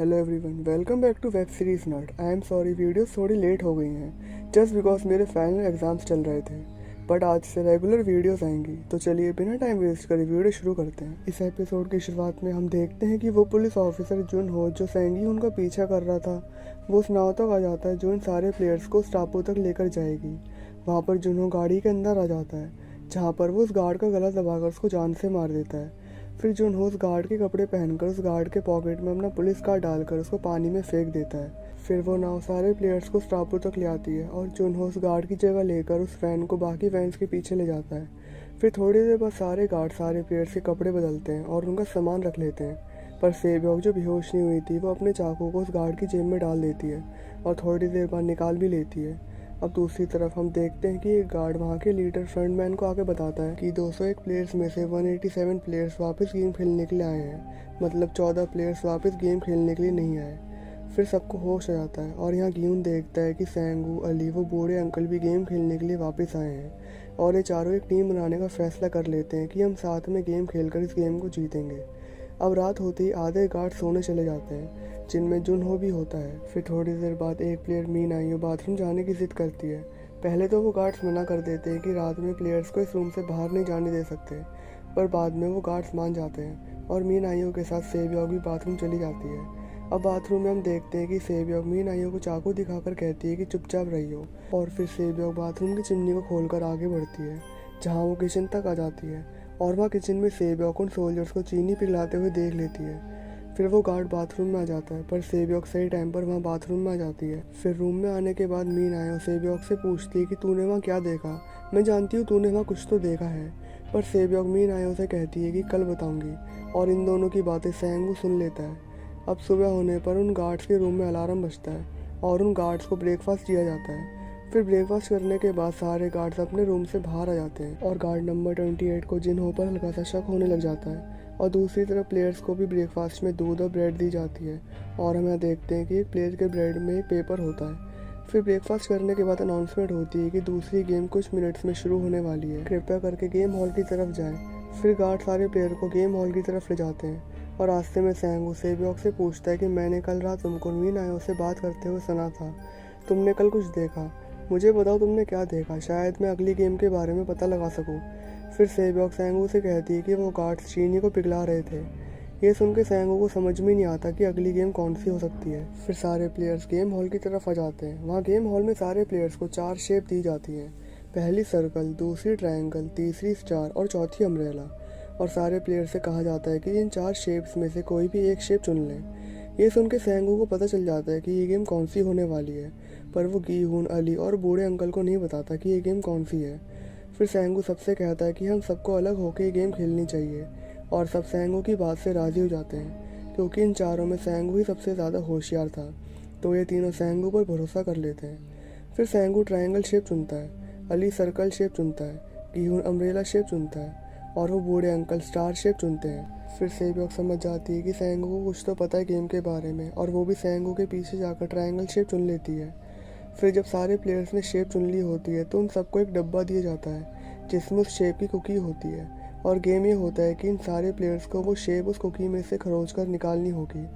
Hello everyone, welcome back to web series nut. I am sorry videos थोड़ी late हो गई हैं just because मेरे फाइनल एग्जाम्स चल रहे थे, बट आज से रेगुलर वीडियोस आएंगी। तो चलिए बिना टाइम वेस्ट करे वीडियो शुरू करते हैं। इस एपिसोड की शुरुआत में हम देखते हैं कि वो पुलिस ऑफिसर जुन हो जो सेंगी उनका पीछा कर रहा था, वो उस नाव तक आ जाता है जो इन सारे प्लेयर्स को उस टापू तक लेकर जाएगी। वहाँ पर जुन हो गाड़ी के अंदर आ जाता है, जहाँ पर वो उस गार्ड का गला दबाकर उसको जान से मार देता है। फिर जुन हो उस गार्ड के कपड़े पहनकर उस गार्ड के पॉकेट में अपना पुलिस कार्ड डालकर उसको पानी में फेंक देता है। फिर वो नाव सारे प्लेयर्स को उस टापू तक ले आती है और जुन हो उस गार्ड की जगह लेकर उस वैन को बाकी वैन्स के पीछे ले जाता है। फिर थोड़ी देर बाद सारे गार्ड सारे प्लेयर्स के कपड़े बदलते हैं और उनका सामान रख लेते हैं, पर सेबयोक जो बेहोश नहीं हुई थी वो अपने चाकू को उस गार्ड की जेब में डाल देती है और थोड़ी देर बाद निकाल भी लेती है। अब दूसरी तरफ हम देखते हैं कि एक गार्ड वहाँ के लीडर फ्रंटमैन को आके बताता है कि 201 प्लेयर्स में से 187 प्लेयर्स वापस गेम खेलने के लिए आए हैं, मतलब 14 प्लेयर्स वापस गेम खेलने के लिए नहीं आए। फिर सबको होश आ जाता है और यहाँ गियून देखता है कि सेंगू, अली, वो बूढ़े अंकल भी गेम खेलने के लिए वापस आए हैं और ये चारों एक टीम बनाने का फैसला कर लेते हैं कि हम साथ में गेम खेलकर इस गेम को जीतेंगे। अब रात होते ही आधे गार्ड सोने चले जाते हैं, जिनमें जुन हो भी होता है। फिर थोड़ी देर बाद एक प्लेयर मीन आइयो बाथरूम जाने की जिद करती है। पहले तो वो गार्ड्स मना कर देते हैं कि रात में प्लेयर्स को इस रूम से बाहर नहीं जाने दे सकते, पर बाद में वो गार्ड्स मान जाते हैं और मीन आइयो के साथ सेबयोक भी बाथरूम चली जाती है। अब बाथरूम में हम देखते हैं कि सेबयोक मीन आइयो को चाकू दिखाकर कहती है कि चुपचाप रहियो, और फिर सेबयोक बाथरूम की चिमनी को खोलकर आगे बढ़ती है, जहाँ वो किचन तक आ जाती है और वहाँ किचन में सेबयोक उन सोल्जर्स को चीनी पिघलाते हुए देख लेती है। फिर वो गार्ड बाथरूम में आ जाता है, पर सेबयोक सही टाइम पर वहाँ बाथरूम में आ जाती है। फिर रूम में आने के बाद मीन आया सेबयोक से पूछती है कि तूने वहाँ क्या देखा। मैं जानती हूँ तूने वहाँ कुछ तो देखा है, पर सेबयोक मीन आया से कहती है कि कल बताऊंगी, और इन दोनों की बातें सेंगू सुन लेता है। अब सुबह होने पर उन गार्ड्स के रूम में अलार्म बजता है और उन गार्ड्स को ब्रेकफास्ट दिया जाता है। फिर ब्रेकफास्ट करने के बाद सारे गार्ड्स अपने रूम से बाहर आ जाते हैं और गार्ड नंबर 28 को जिन्हों पर हल्का सा शक होने लग जाता है। और दूसरी तरफ प्लेयर्स को भी ब्रेकफास्ट में दूध और ब्रेड दी जाती है और हम यहाँ देखते हैं कि एक प्लेयर के ब्रेड में एक पेपर होता है। फिर ब्रेकफास्ट करने के बाद अनाउंसमेंट होती है कि दूसरी गेम कुछ मिनट्स में शुरू होने वाली है, कृपया करके गेम हॉल की तरफ जाएं। फिर गार्ड सारे प्लेयर को गेम हॉल की तरफ ले जाते हैं और रास्ते में सेंगू सेबयोक से पूछता है कि मैंने कल रात तुमको मीन आयो से बात करते हुए सुना था, तुमने कल कुछ देखा, मुझे बताओ तुमने क्या देखा, शायद मैं अगली गेम के बारे में पता लगा सकूँ। फिर सेबयोक सेंगू से कहती है कि वो गार्ड्स चीनी को पिघला रहे थे। ये सुन के सेंगू को समझ में नहीं आता कि अगली गेम कौन सी हो सकती है। फिर सारे प्लेयर्स गेम हॉल की तरफ आ जाते हैं। वहाँ गेम हॉल में सारे प्लेयर्स को 4 शेप दी जाती हैं, पहली सर्कल, दूसरी ट्रायंगल, तीसरी स्टार और चौथी अम्ब्रेला। और सारे प्लेयर से कहा जाता है कि इन 4 शेप्स में से कोई भी एक शेप चुन लें। ये सुन के सेंगू को पता चल जाता है कि ये गेम कौन सी होने वाली है, पर वो गीहून, अली और बूढ़े अंकल को नहीं बताता कि ये गेम कौन सी है। फिर सेंगू सबसे कहता है कि हम सबको अलग होकर ये गेम खेलनी चाहिए, और सब सेंगू की बात से राजी हो जाते हैं, क्योंकि इन चारों में सेंगू ही सबसे ज़्यादा होशियार था, तो ये तीनों सेंगू पर भरोसा कर लेते हैं। फिर सेंगू ट्रायंगल शेप चुनता है, अली सर्कल शेप चुनता है, गीहून अम्ब्रेला शेप चुनता है और वो बूढ़े अंकल स्टार शेप चुनते हैं। फिर सेबयोक समझ जाती है कि सेंगू को कुछ तो पता है गेम के बारे में, और वो भी सेंगू के पीछे जाकर ट्रायंगल शेप चुन लेती है। फिर जब सारे प्लेयर्स ने शेप चुन ली होती है तो उन सबको एक डब्बा दिया जाता है जिसमें उस शेप की कुकी होती है, और गेम ये होता है कि इन सारे प्लेयर्स को वो शेप उस कुकी में से खरोच कर निकालनी होगी,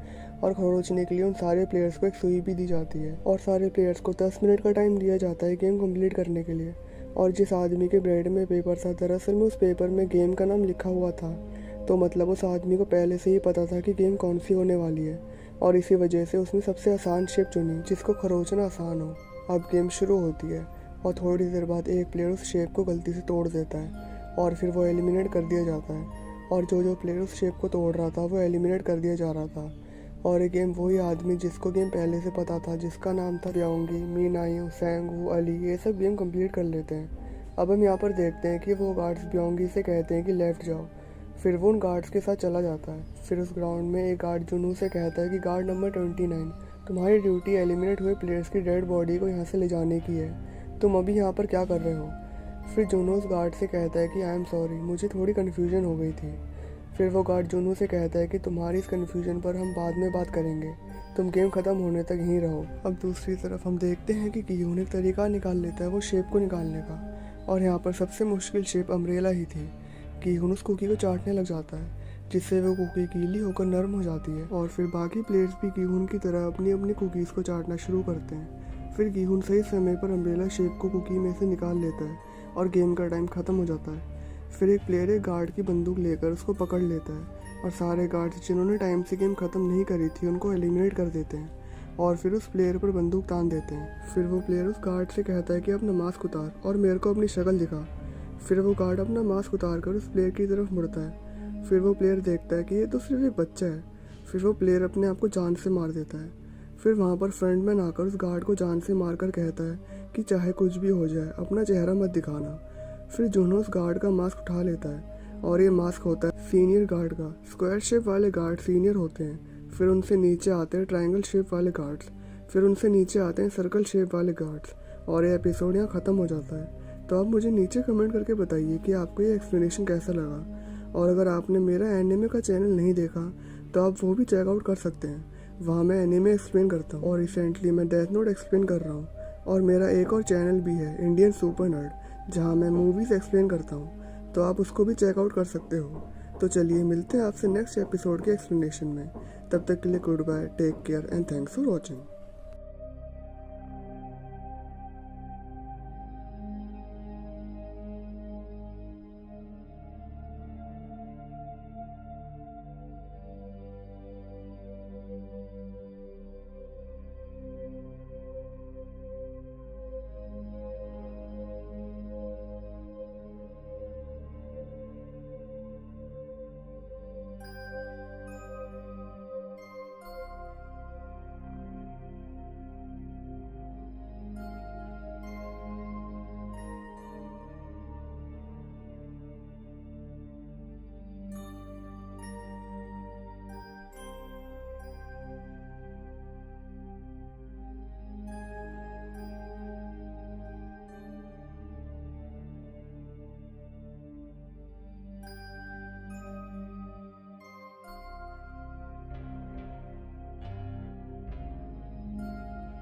और खरोचने के लिए उन सारे प्लेयर्स को एक सुई भी दी जाती है, और सारे प्लेयर्स को 10 मिनट का टाइम दिया जाता है गेम कंप्लीट करने के लिए। और जिस आदमी के ब्रेड में पेपर था, दरअसल में उस पेपर में गेम का नाम लिखा हुआ था, तो मतलब उस आदमी को पहले से ही पता था कि गेम कौन सी होने वाली है, और इसी वजह से उसने सबसे आसान शेप चुनी जिसको खरोचना आसान हो। अब गेम शुरू होती है और थोड़ी देर बाद एक प्लेयर उस शेप को गलती से तोड़ देता है और फिर वो एलिमिनेट कर दिया जाता है, और जो प्लेयर उस शेप को तोड़ रहा था वो एलिमिनेट कर दिया जा रहा था। और ये गेम वही आदमी जिसको गेम पहले से पता था, जिसका नाम था ब्योंगी, मीन आइयो, सेंगू, अली, ये सब गेम कंप्लीट कर लेते हैं। अब हम यहाँ पर देखते हैं कि वो गार्ड्स ब्योंगी से कहते हैं कि लेफ्ट जाओ, फिर वो उन गार्ड्स के साथ चला जाता है। फिर उस ग्राउंड में एक गार्ड जुनू से कहता है कि गार्ड नंबर 29, तुम्हारी ड्यूटी एलिमिनेट हुए प्लेयर्स की डेड बॉडी को यहाँ से ले जाने की है, तुम अभी यहाँ पर क्या कर रहे हो। फिर जुनू उस गार्ड से कहता है कि आई एम सॉरी, मुझे थोड़ी कन्फ्यूजन हो गई थी। फिर वो गार्ड जुनू से कहता है कि तुम्हारी इस कन्फ्यूजन पर हम बाद में बात करेंगे, तुम गेम ख़त्म होने तक यहीं रहो। अब दूसरी तरफ हम देखते हैं कि गियून एक तरीका निकाल लेता है वो शेप को निकालने का, और यहाँ पर सबसे मुश्किल शेप अम्ब्रेला ही थी। गियून उस कुकी को चाटने लग जाता है, जिससे वो कुकी गीली होकर नरम हो जाती है और फिर बाकी प्लेयर्स भी गीहून की तरह अपनी अपनी कुकीज़ को चाटना शुरू करते हैं। फिर गीहून सही समय पर अम्ब्रेला शेप को कुकी में से निकाल लेता है और गेम का टाइम ख़त्म हो जाता है। फिर एक प्लेयर एक गार्ड की बंदूक लेकर उसको पकड़ लेता है और सारे गार्ड्स जिन्होंने टाइम से गेम ख़त्म नहीं करी थी उनको एलिमिनेट कर देते हैं और फिर उस प्लेयर पर बंदूक तान देते हैं। फिर वो प्लेयर उस गार्ड से कहता है कि अपना मास्क उतार और मेरे को अपनी शक्ल दिखा। फिर वो गार्ड अपना मास्क उतार कर उस प्लेयर की तरफ मुड़ता है। फिर वो प्लेयर देखता है कि ये तो सिर्फ एक बच्चा है। फिर वो प्लेयर अपने आप को जान से मार देता है। फिर वहाँ पर फ्रंटमैन आकर उस गार्ड को जान से मारकर कहता है कि चाहे कुछ भी हो जाए अपना चेहरा मत दिखाना। फिर जुनो उस गार्ड का मास्क उठा लेता है और ये मास्क होता है सीनियर गार्ड का। स्क्वायर शेप वाले गार्ड सीनियर होते हैं। फिर उनसे नीचे आते हैं ट्रायंगल शेप वाले गार्ड्स। फिर उनसे नीचे आते हैं सर्कल शेप वाले गार्ड्स और ये एपिसोड यहाँ ख़त्म हो जाता है। तो आप मुझे नीचे कमेंट करके बताइए कि आपको ये एक्सप्लेनेशन कैसा लगा। और अगर आपने मेरा एनिमे का चैनल नहीं देखा तो आप वो भी चेकआउट कर सकते हैं। वहाँ मैं एनिमे एक्सप्लेन करता हूँ और रिसेंटली मैं डेथ नोट एक्सप्लेन कर रहा हूँ। और मेरा एक और चैनल भी है इंडियन सुपर नर्ड, जहाँ मैं मूवीज़ एक्सप्लेन करता हूँ, तो आप उसको भी चेकआउट कर सकते हो। तो चलिए मिलते हैं आपसे नेक्स्ट एपिसोड के एक्सप्लेनेशन में। तब तक के लिए good bye, take care and thanks for watching.